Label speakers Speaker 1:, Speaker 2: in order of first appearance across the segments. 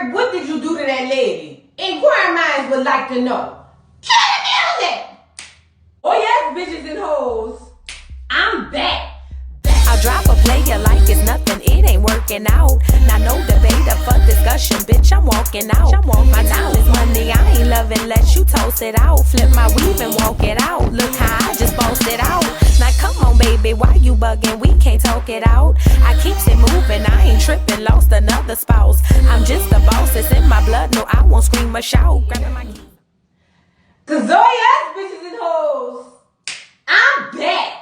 Speaker 1: Eric, what did you do to that lady? Inquiring minds would like to know. Cue the music! Oh yes, bitches and hoes. I'm back.
Speaker 2: I drop a player like it's nothing, it ain't working out. Now no debate or fuck discussion, bitch, I'm walking out. My time is money, I ain't loving, let you toast it out. Flip my weave and walk it out. Look how I just bossed it out. Now come on baby, why you bugging? We can't talk it out. I keeps it moving, I ain't tripping, lost another spouse. I'm just a boss, it's in my blood, no I won't scream or shout. Grabbing my keys.
Speaker 1: Cause oh yes, bitches and hoes. I'm back.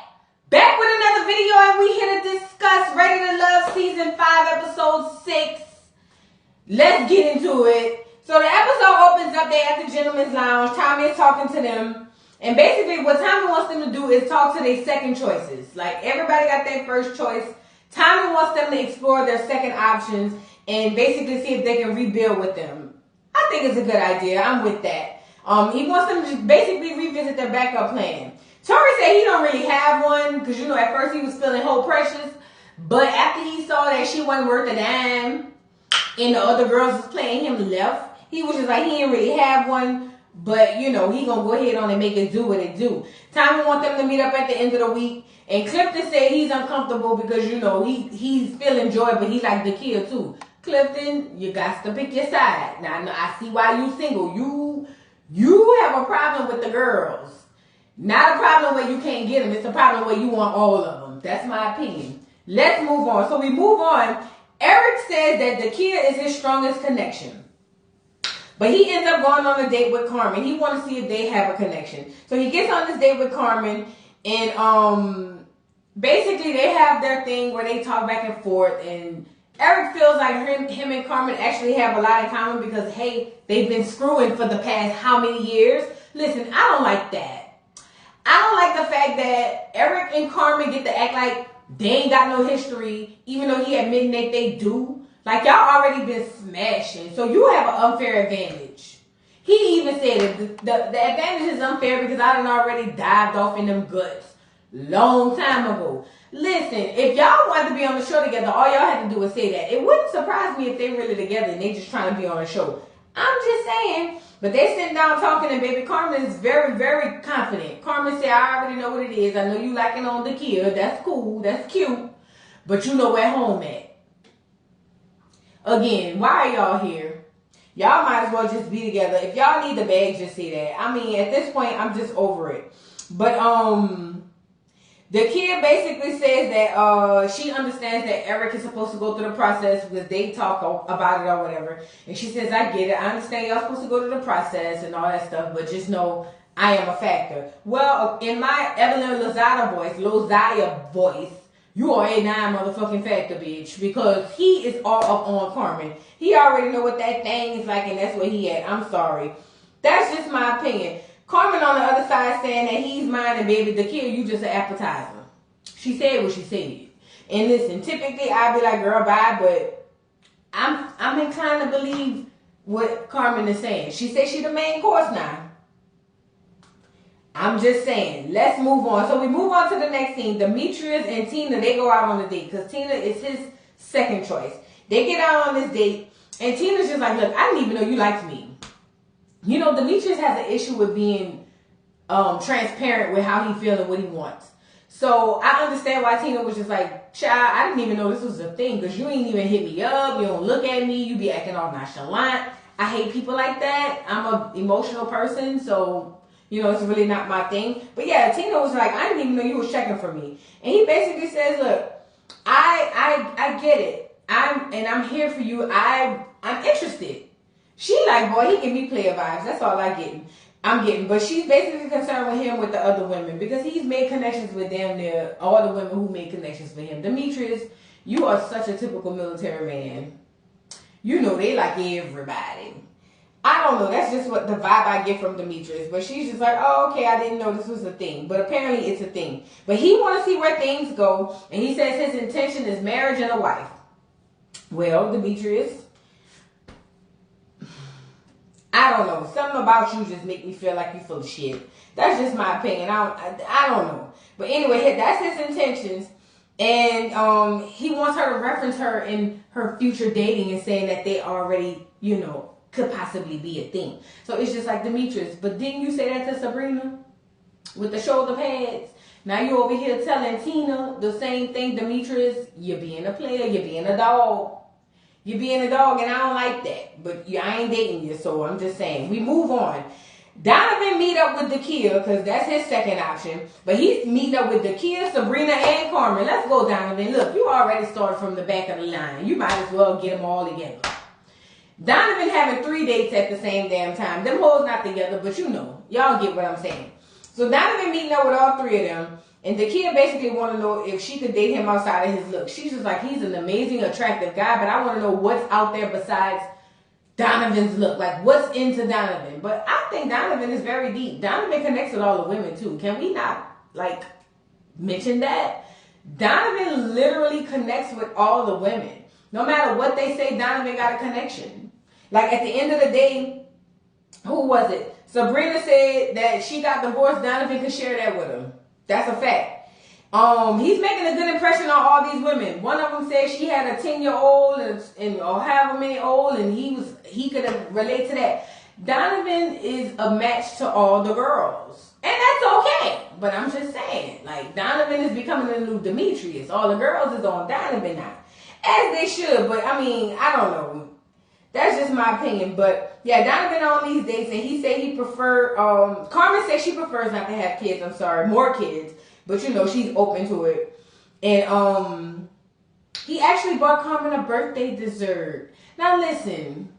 Speaker 1: Back with another video, and we here to discuss Ready to Love Season 5, Episode 6. Let's get into it. So the episode opens up there at the Gentleman's Lounge. Tommy is talking to them. And basically what Tommy wants them to do is talk to their second choices. Like everybody got their first choice. Tommy wants them to explore their second options and basically see if they can rebuild with them. I think it's a good idea. I'm with that. He wants them to just basically revisit their backup plan. Tori said he don't really have one because, you know, at first he was feeling whole precious. But after he saw that she wasn't worth a dime and the other girls was playing him left, he was just like, he didn't really have one. But, you know, he going to go ahead on and make it do what it do. Tommy want them to meet up at the end of the week. And Clifton said he's uncomfortable because, you know, he's feeling joy, but he like the kid too. Clifton, you got to pick your side. Now, I see why you single. You have a problem with the girls. Not a problem where you can't get them. It's a problem where you want all of them. That's my opinion. Let's move on. So we move on. Eric says that the kid is his strongest connection. But he ends up going on a date with Carmen. He wants to see if they have a connection. So he gets on this date with Carmen. And basically they have their thing where they talk back and forth. And Eric feels like him and Carmen actually have a lot in common because, hey, they've been screwing for the past how many years? Listen, I don't like that. I don't like the fact that Eric and Carmen get to act like they ain't got no history, even though he admitting that they do. Like, y'all already been smashing, so you have an unfair advantage. He even said it. The advantage is unfair because I done already dived off in them guts long time ago. Listen, if y'all wanted to be on the show together, all y'all had to do was say that. It wouldn't surprise me if they really together and they just trying to be on a show. I'm just saying. But they sitting down talking, and baby Carmen is very, very confident. Carmen said, I already know what it is. I know you liking on the kid. That's cool. That's cute. But you know where home at. Again, why are y'all here? Y'all might as well just be together. If y'all need the bag, just say that. I mean, at this point, I'm just over it. But, the kid basically says that she understands that Eric is supposed to go through the process because they talk about it or whatever. And she says, I get it. I understand y'all supposed to go through the process and all that stuff, but just know I am a factor. Well, in my Evelyn Lozaya voice, you are a 9 motherfucking factor, bitch, because he is all up on Carmen. He already know what that thing is like, and that's where he at. I'm sorry. That's just my opinion. Carmen on the other side saying that he's mine and baby, the kid, you just an appetizer. She said what she said. And listen, typically I'd be like, girl, bye, but I'm inclined to believe what Carmen is saying. She said she the main course now. I'm just saying. Let's move on. So we move on to the next scene. Demetrius and Tina, they go out on a date because Tina is his second choice. They get out on this date and Tina's just like, look, I didn't even know you liked me. You know, Demetrius has an issue with being transparent with how he feels and what he wants. So I understand why Tina was just like, child, I didn't even know this was a thing because you ain't even hit me up. You don't look at me. You be acting all nonchalant. I hate people like that. I'm an emotional person, so, you know, it's really not my thing. But yeah, Tina was like, I didn't even know you was checking for me. And he basically says, look, I get it. I'm here for you. I'm interested. She like, boy, he give me player vibes. That's all I'm getting. But she's basically concerned with him with the other women because he's made connections with damn near all the women who made connections with him. Demetrius, you are such a typical military man. You know they like everybody. I don't know. That's just what the vibe I get from Demetrius. But she's just like, oh, okay, I didn't know this was a thing. But apparently it's a thing. But he want to see where things go. And he says his intention is marriage and a wife. Well, Demetrius, I don't know. Something about you just make me feel like you full of shit. That's just my opinion. I don't know. But anyway, that's his intentions. And he wants her to reference her in her future dating and saying that they already, could possibly be a thing. So it's just like Demetrius. But didn't you say that to Sabrina with the shoulder pads? Now you over here telling Tina the same thing, Demetrius. You're being a player. You're being a dog. You're being a dog, and I don't like that. But I ain't dating you, so I'm just saying. We move on. Donovan meet up with Dakia, because that's his second option. But he's meeting up with Dakia, Sabrina, and Carmen. Let's go, Donovan. Look, you already started from the back of the line. You might as well get them all together. Donovan having 3 dates at the same damn time. Them hoes not together, but y'all get what I'm saying. So Donovan meeting up with all 3 of them. And Dakia basically want to know if she could date him outside of his look. She's just like, he's an amazing, attractive guy, but I want to know what's out there besides Donovan's look. Like, what's into Donovan? But I think Donovan is very deep. Donovan connects with all the women, too. Can we not, mention that? Donovan literally connects with all the women. No matter what they say, Donovan got a connection. Like, at the end of the day, who was it? Sabrina said that she got divorced. Donovan could share that with her. That's a fact. He's making a good impression on all these women. One of them said she had a 10-year-old or however many old, and he could relate to that. Donovan is a match to all the girls, and that's okay. But I'm just saying, Donovan is becoming the new Demetrius. All the girls is on Donovan now, as they should. But I mean, I don't know. That's just my opinion. But yeah, Donovan on these dates, and he said he prefer. Carmen said she prefers not to have kids. I'm sorry, more kids. But she's open to it. And he actually bought Carmen a birthday dessert. Now listen,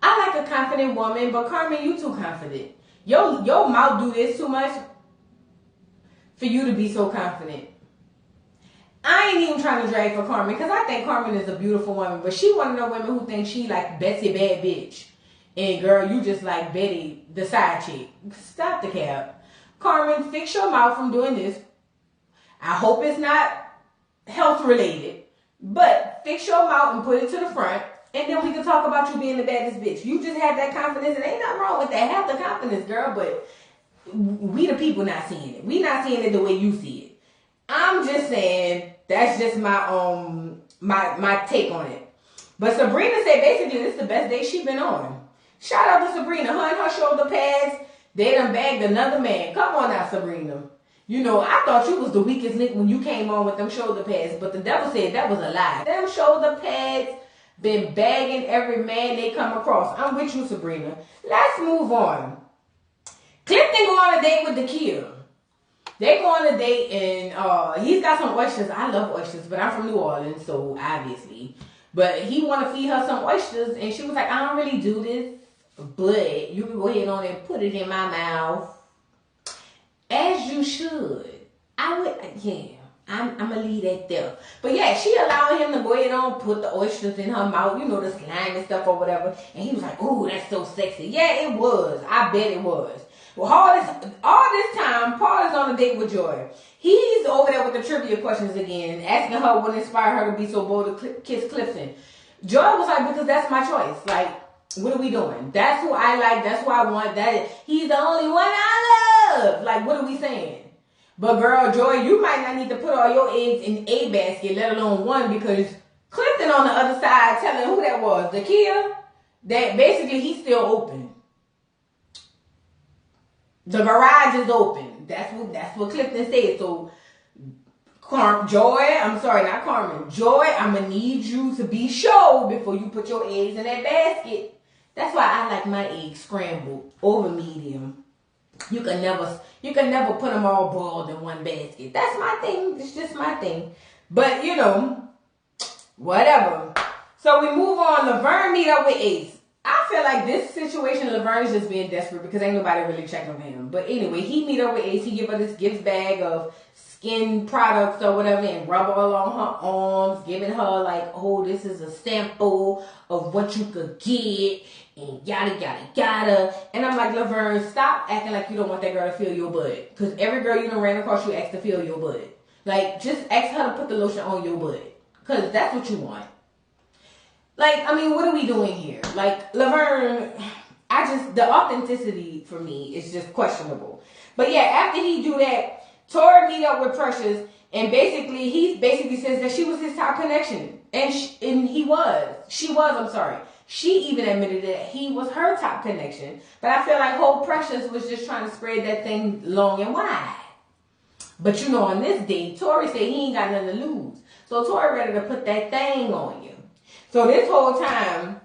Speaker 1: I like a confident woman, but Carmen, you too confident. Your mouth do this too much for you to be so confident. I ain't even trying to drag for Carmen, because I think Carmen is a beautiful woman, but she one of the women who think she like Betsy bad bitch. And girl, you just like Betty, the side chick. Stop the cap. Carmen, fix your mouth from doing this. I hope it's not health related, but fix your mouth and put it to the front, and then we can talk about you being the baddest bitch. You just have that confidence, and ain't nothing wrong with that. Have the confidence, girl, but we the people not seeing it. We not seeing it the way you see it. I'm just saying, that's just my my take on it. But Sabrina said basically this is the best day she been on. Shout out to Sabrina. Her and her shoulder pads, they done bagged another man. Come on now, Sabrina. I thought you was the weakest link when you came on with them shoulder pads, but the devil said that was a lie. Them shoulder pads been bagging every man they come across. I'm with you, Sabrina. Let's move on. Clifton go on a date with Dakia. They go on a date, and he's got some oysters. I love oysters, but I'm from New Orleans, so obviously. But he want to feed her some oysters, and she was like, I don't really do this, but you can go ahead on and put it in my mouth. As you should. I'm going to leave that there. But yeah, she allowed him to go ahead on, put the oysters in her mouth, the slime and stuff or whatever. And he was like, ooh, that's so sexy. Yeah, it was. I bet it was. Well, all this time, Paul is on a date with Joy. He's over there with the trivia questions again, asking her what inspired her to be so bold to kiss Clifton. Joy was like, because that's my choice. What are we doing? That's who I like. That's who I want. He's the only one I love. What are we saying? But girl, Joy, you might not need to put all your eggs in a basket, let alone one, because Clifton on the other side telling who that was, Dakia, that basically he's still open. The garage is open. That's what Clifton said. So, Joy, I'm going to need you to be sure before you put your eggs in that basket. That's why I like my eggs scrambled over medium. You can never put them all boiled in one basket. That's my thing. It's just my thing. But, whatever. So we move on. Laverne meet up with Ace. I feel like this situation, Laverne is just being desperate because ain't nobody really checking on him. But anyway, he meet up with Ace. He give her this gift bag of skin products or whatever and rub all on her arms, giving her this is a sample of what you could get and yada, yada, yada. And I'm like, Laverne, stop acting like you don't want that girl to feel your butt. Because every girl you done ran across, you ask to feel your butt. Just ask her to put the lotion on your butt. Because that's what you want. What are we doing here? Laverne, the authenticity for me is just questionable. But yeah, after he do that, Tori meet up with Precious, and he basically says that she was his top connection. And she was. She even admitted that he was her top connection. But I feel like whole Precious was just trying to spread that thing long and wide. But you know, on this day, Tori said he ain't got nothing to lose. So Tori ready to put that thing on you. So this whole time,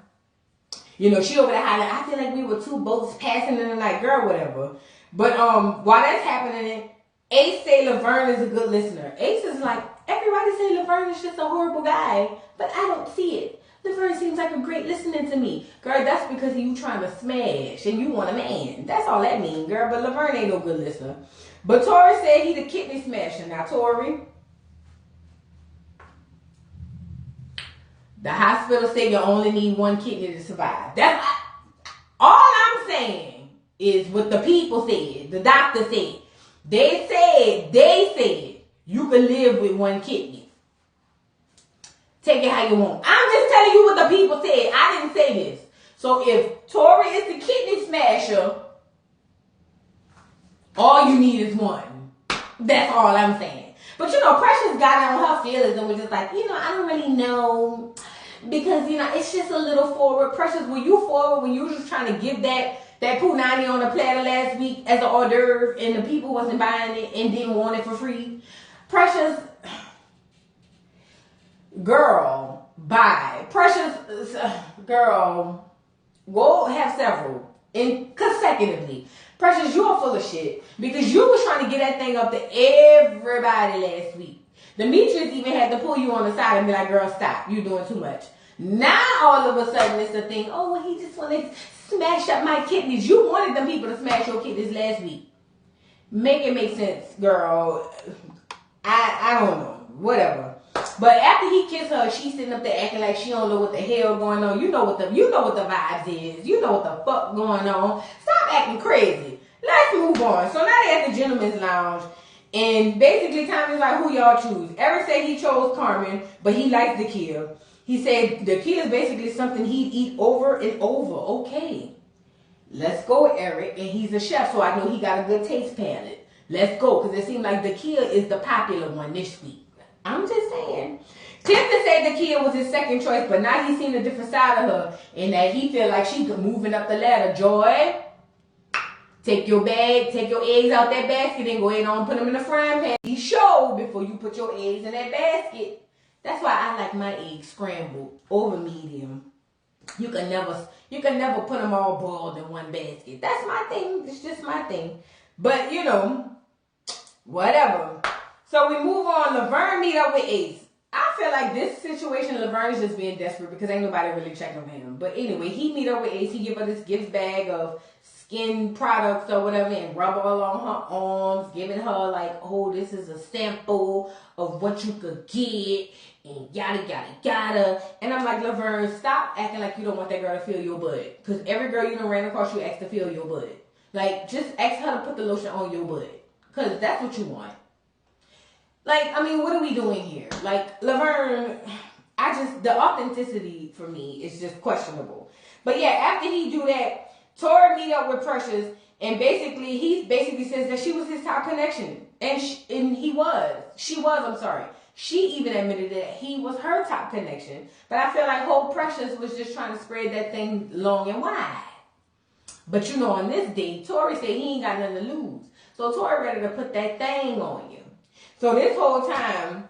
Speaker 1: you know, she over there hollering, I feel like we were two boats passing in the night, girl, whatever. But while that's happening, Ace say Laverne is a good listener. Ace is like, everybody say Laverne is just a horrible guy, but I don't see it. Laverne seems like a great listening to me. Girl, that's because you trying to smash and you want a man. That's all that means, girl. But Laverne ain't no good listener. But Tori said he the kidney smasher. Now, Tori, the hospital said you only need one kidney to survive. That's all I'm saying is what the people said. The doctor said. They said you can live with one kidney. Take it how you want. I'm just telling you what the people said. I didn't say this. So if Tori is the kidney smasher, all you need is one. That's all I'm saying. But you know, Precious got on her feelings and was just like, you know, I don't really know. Because, you know, it's just a little forward. Precious, were you forward when you were just trying to give that Punani on a platter last week as an hors d'oeuvre and the people wasn't buying it and didn't want it for free? Precious, girl, bye. Precious, girl, go have several consecutively. Precious, you are full of shit because you was trying to get that thing up to everybody last week. Demetrius even had to pull you on the side and be like, girl, stop. You're doing too much. Now, all of a sudden, it's a thing. Oh, well, he just wanted to smash up my kidneys. You wanted them people to smash your kidneys last week. Make it make sense, girl. I don't know. Whatever. But after he kissed her, she's sitting up there acting like she don't know what the hell going on. You know what the vibes is. You know what the fuck going on. Stop acting crazy. Let's move on. So now they're at the gentleman's lounge. And basically, Tommy's like, who y'all choose? Eric said he chose Carmen, but he likes the kill. He said the kill is basically something he'd eat over and over. Okay. Let's go, Eric. And he's a chef, so I know he got a good taste palette. Let's go, because it seems like the kill is the popular one this week. I'm just saying. Clifton said the kid was his second choice, but now he's seen a different side of her, and that he feel like she moving up the ladder. Joy, take your bag, take your eggs out that basket, and go ahead and put them in the frying pan. Be sure before you put your eggs in that basket. That's why I like my eggs scrambled over medium. You can never put them all boiled in one basket. That's my thing. It's just my thing. But you know, whatever. So we move on. Laverne meet up with Ace. I feel like this situation, Laverne is just being desperate because ain't nobody really checking on him. But anyway, he meet up with Ace. He give her this gift bag of skin products or whatever and rub all on her arms, giving her like, oh, this is a sample of what you could get and yada, yada, yada. And I'm like, Laverne, stop acting like you don't want that girl to feel your butt. Because every girl you done ran across, you asked to feel your butt. Like, just ask her to put the lotion on your butt. Because that's what you want. Like, I mean, what are we doing here? Like, Laverne, the authenticity for me is just questionable. But yeah, after he do that, Tori meet up with Precious, and he basically says that she was his top connection. And she was. She even admitted that he was her top connection. But I feel like whole Precious was just trying to spread that thing long and wide. But you know, on this day, Tori said he ain't got nothing to lose. So Tori ready to put that thing on you. So this whole time,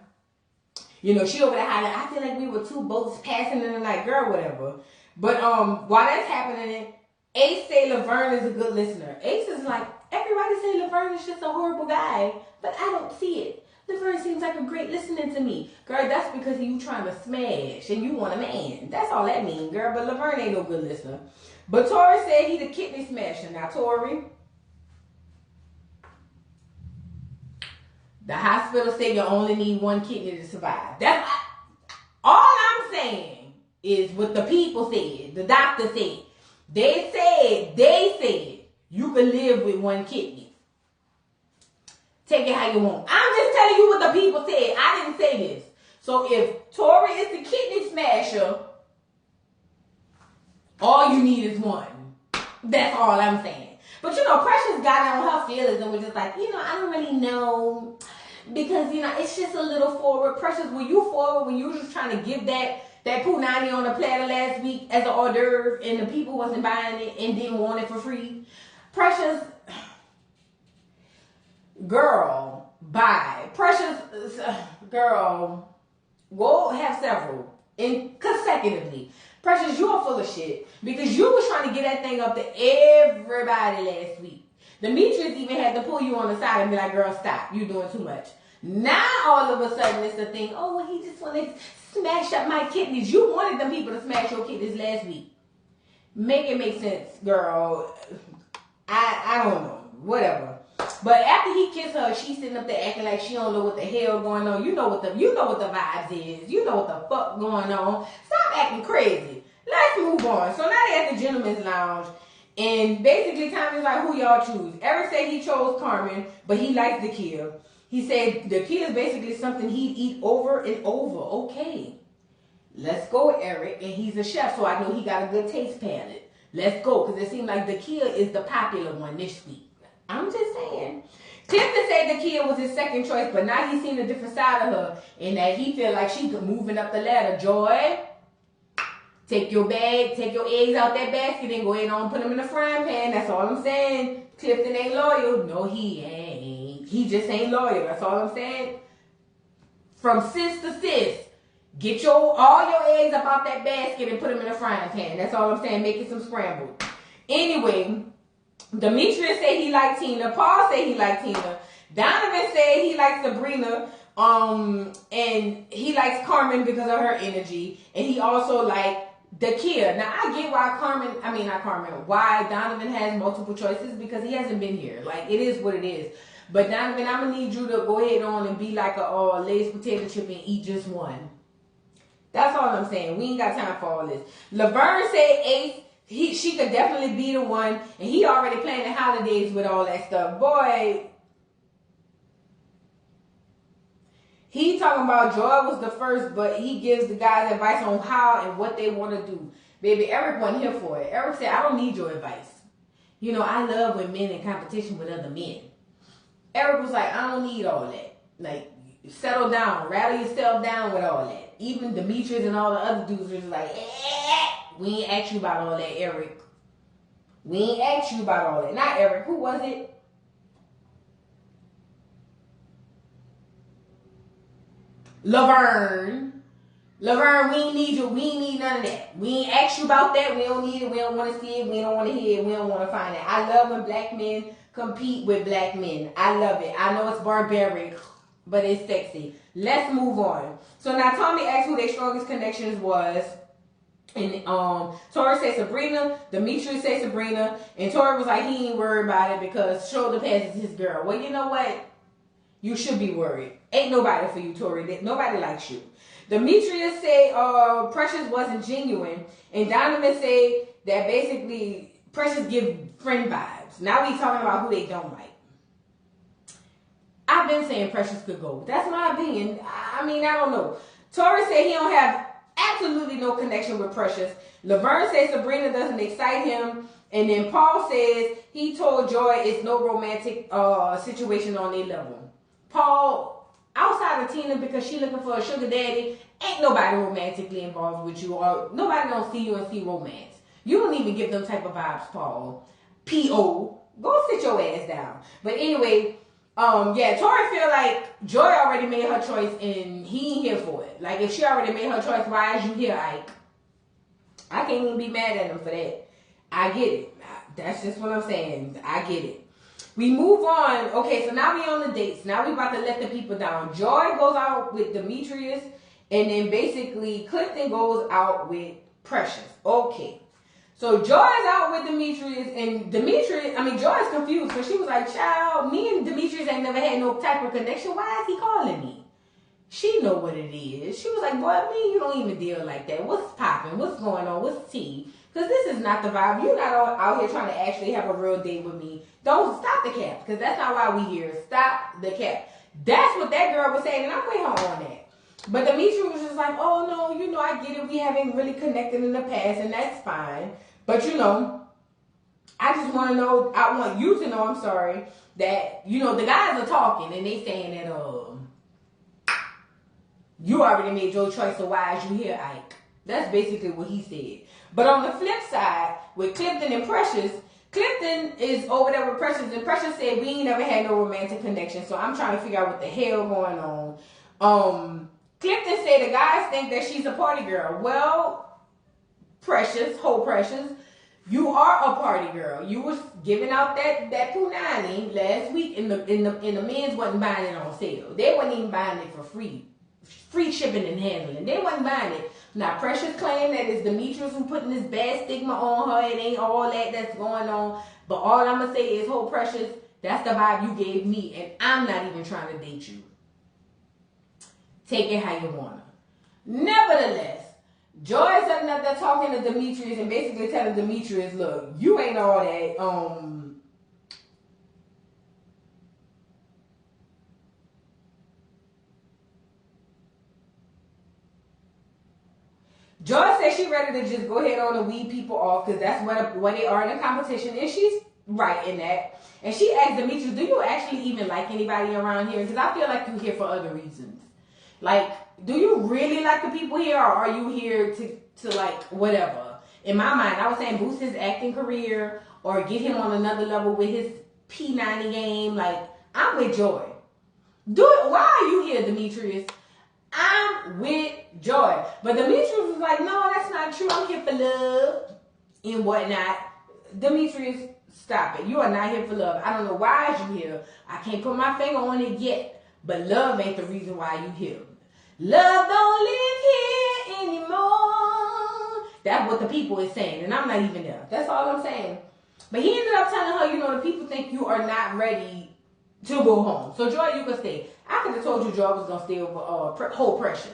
Speaker 1: you know, she over there hollering, I feel like we were two boats passing in the night, girl, whatever. But while that's happening, Ace say Laverne is a good listener. Ace is like, everybody say Laverne is just a horrible guy, but I don't see it. Laverne seems like a great listening to me. Girl, that's because you trying to smash and you want a man. That's all that means, girl. But Laverne ain't no good listener. But Tori said he the kidney smasher. Now, Tori, the hospital said you only need one kidney to survive. That's all I'm saying is what the people said. The doctor said. They said you can live with one kidney. Take it how you want. I'm just telling you what the people said. I didn't say this. So if Tori is the kidney smasher, all you need is one. That's all I'm saying. But you know, Precious got on her feelings and was just like, you know, I don't really know. Because, you know, it's just a little forward. Precious, were you forward when you were just trying to give that Punani on a platter last week week as an hors d'oeuvre and the people wasn't buying it and didn't want it for free. Precious, girl, buy. Precious, girl, go have several and consecutively. Precious, you are full of shit because you was trying to get that thing up to everybody last week. Demetrius even had to pull you on the side and be like, girl, stop. You're doing too much. Now, all of a sudden, it's the thing, oh, well, he just wanted to smash up my kidneys. You wanted them people to smash your kidneys last week. Make it make sense, girl. I don't know. Whatever. But after he kissed her, she's sitting up there acting like she don't know what the hell going on. You know what the vibes is. You know what the fuck going on. Stop acting crazy. Let's move on. So now they're at the gentleman's lounge. And basically, Tommy's like, who y'all choose? Eric said he chose Carmen, but he likes the Kia. He said the Kia is basically something he'd eat over and over. Okay. Let's go, Eric. And he's a chef, so I know he got a good taste palette. Let's go, because it seems like the Kia is the popular one this week. I'm just saying. Clifton said the Kia was his second choice, but now he's seen a different side of her, and that he feel like she's moving up the ladder. Joy, take your bag, take your eggs out that basket and go ahead and put them in the frying pan. That's all I'm saying. Clifton ain't loyal. No, he ain't. He just ain't loyal. That's all I'm saying. From sis to sis, get all your eggs up out that basket and put them in the frying pan. That's all I'm saying. Make it some scrambled. Anyway, Demetrius said he liked Tina. Paul said he liked Tina. Donovan said he likes Sabrina. And he likes Carmen because of her energy. And he also liked the Kia. Now, I get why Donovan has multiple choices because he hasn't been here. Like, it is what it is. But Donovan, I'm going to need you to go ahead on and be like a Lay's potato chip and eat just one. That's all I'm saying. We ain't got time for all this. Laverne said Ace. She could definitely be the one. And he already planning holidays with all that stuff. Boy, he talking about Joy was the first, but he gives the guys advice on how and what they want to do. Baby, Eric wasn't here for it. Eric said, I don't need your advice. You know, I love when men in competition with other men. Eric was like, I don't need all that. Like, settle down. Rally yourself down with all that. Even Demetrius and all the other dudes were just like, we ain't asked you about all that, Eric. We ain't asked you about all that. Not Eric. Who was it? Laverne, we ain't need you. We ain't need none of that. We ain't asked you about that. We don't need it. We don't want to see it. We don't want to hear it. We don't want to find it. I love when black men compete with black men. I love it. I know it's barbaric, but it's sexy. Let's move on. So now Tommy asked who their strongest connections was. And Tori said Sabrina, Demetrius said Sabrina, and Tori was like, he ain't worried about it because shoulder pads is his girl. Well, you know what? You should be worried. Ain't nobody for you, Tori. Nobody likes you. Demetrius said Precious wasn't genuine. And Donovan said that basically Precious give friend vibes. Now we talking about who they don't like. I've been saying Precious could go. That's my opinion. I mean, I don't know. Tori said he don't have absolutely no connection with Precious. Laverne says Sabrina doesn't excite him. And then Paul says he told Joy it's no romantic situation on their level. Paul, outside of Tina, because she looking for a sugar daddy, ain't nobody romantically involved with you, or nobody don't see you and see romance. You don't even give them type of vibes, Paul. P.O. Go sit your ass down. But anyway, Tori feel like Joy already made her choice and he ain't here for it. Like, if she already made her choice, why is you here, Ike? I can't even be mad at him for that. I get it. That's just what I'm saying. I get it. We move on. Okay, so now we on the dates. Now we about to let the people down. Joy goes out with Demetrius, and then basically Clifton goes out with Precious. Okay. So Joy is out with Demetrius, and Joy is confused, because she was like, child, me and Demetrius ain't never had no type of connection. Why is he calling me? She know what it is. She was like, boy, me, you don't even deal like that. What's popping? What's going on? What's tea? Because this is not the vibe. You're not out here trying to actually have a real date with me. Don't stop the cap, because that's not why we here. Stop the cap. That's what that girl was saying, and I'm with her on that. But Demetrius was just like, oh, no, I get it. We haven't really connected in the past, and that's fine. But, I just want to know, I want you to know, I'm sorry, that, the guys are talking, and they saying that, you already made your choice, so why is you here, Ike? That's basically what he said. But on the flip side, with Clifton and Precious, Clifton is over there with Precious, and Precious said we ain't never had no romantic connection, so I'm trying to figure out what the hell going on. Clifton said the guys think that she's a party girl. Well, Precious, you are a party girl. You was giving out that punani last week, and the men's wasn't buying it on sale. They wasn't even buying it for free shipping and handling. They wasn't buying it. Now, Precious claimed that it's Demetrius who putting this bad stigma on her. It ain't all that's going on. But all I'm going to say is, Precious, that's the vibe you gave me, and I'm not even trying to date you. Take it how you want to. Nevertheless, Joy is sitting up there talking to Demetrius and basically telling Demetrius, look, you ain't all that, Joy says she's ready to just go ahead on and weed people off because that's what they are in a competition, and she's right in that. And she asked Demetrius, do you actually even like anybody around here? Because I feel like you're here for other reasons. Like, do you really like the people here, or are you here to like, whatever? In my mind, I was saying boost his acting career or get him on another level with his P90 game. Like, I'm with Joy. Why are you here, Demetrius? I'm with Joy. But Demetrius was like, no, that's not true. I'm here for love and whatnot. Demetrius, stop it. You are not here for love. I don't know why you here. I can't put my finger on it yet. But love ain't the reason why you here. Love don't live here anymore. That's what the people is saying. And I'm not even there. That's all I'm saying. But he ended up telling her, the people think you are not ready to go home. So, Joy, you can stay. I could have told you Joy was going to stay over Whole Precious.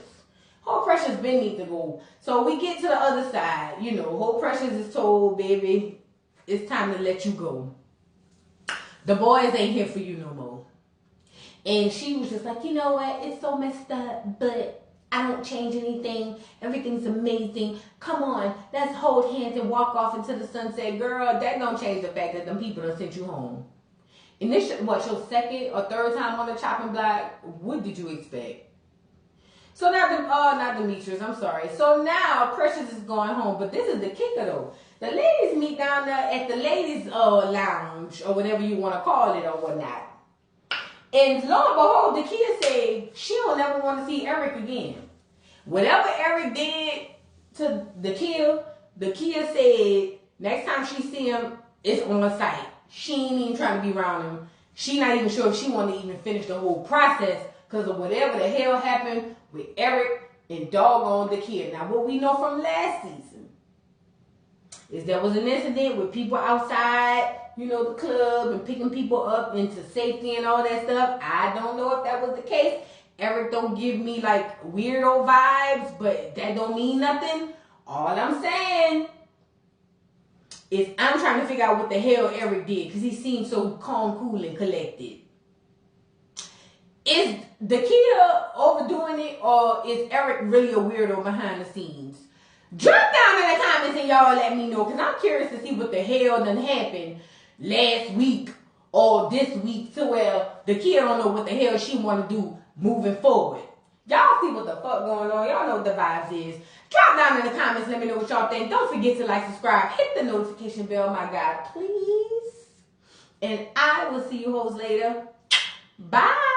Speaker 1: Whole Precious been need to go. So, we get to the other side. Whole Precious is told, baby, it's time to let you go. The boys ain't here for you no more. And she was just like, you know what? It's so messed up, but I don't change anything. Everything's amazing. Come on, let's hold hands and walk off into the sunset. Girl, that don't change the fact that them people done sent you home. And this, your second or third time on the chopping block? What did you expect? So now, not Demetrius, I'm sorry. So now, Precious is going home. But this is the kicker, though. The ladies meet down there at the ladies' lounge, or whatever you want to call it, or whatnot. And lo and behold, the kid said she don't ever want to see Eric again. Whatever Eric did to the kid said next time she see him, it's on sight. She ain't even trying to be around him. She not even sure if she want to even finish the whole process because of whatever the hell happened with Eric and doggone the kid. Now, what we know from last season is there was an incident with people outside, the club and picking people up into safety and all that stuff. I don't know if that was the case. Eric don't give me like weirdo vibes, but that don't mean nothing. All I'm saying is I'm trying to figure out what the hell Eric did because he seemed so calm, cool, and collected. Is the kid overdoing it, or is Eric really a weirdo behind the scenes? Drop down in the comments and y'all let me know because I'm curious to see what the hell done happened last week or this week to where the kid don't know what the hell she want to do moving forward. Y'all see what the fuck going on. Y'all know what the vibes is. Drop down in the comments. Let me know what y'all think. Don't forget to like, subscribe, hit the notification bell, my God, please. And I will see you hoes later. Bye.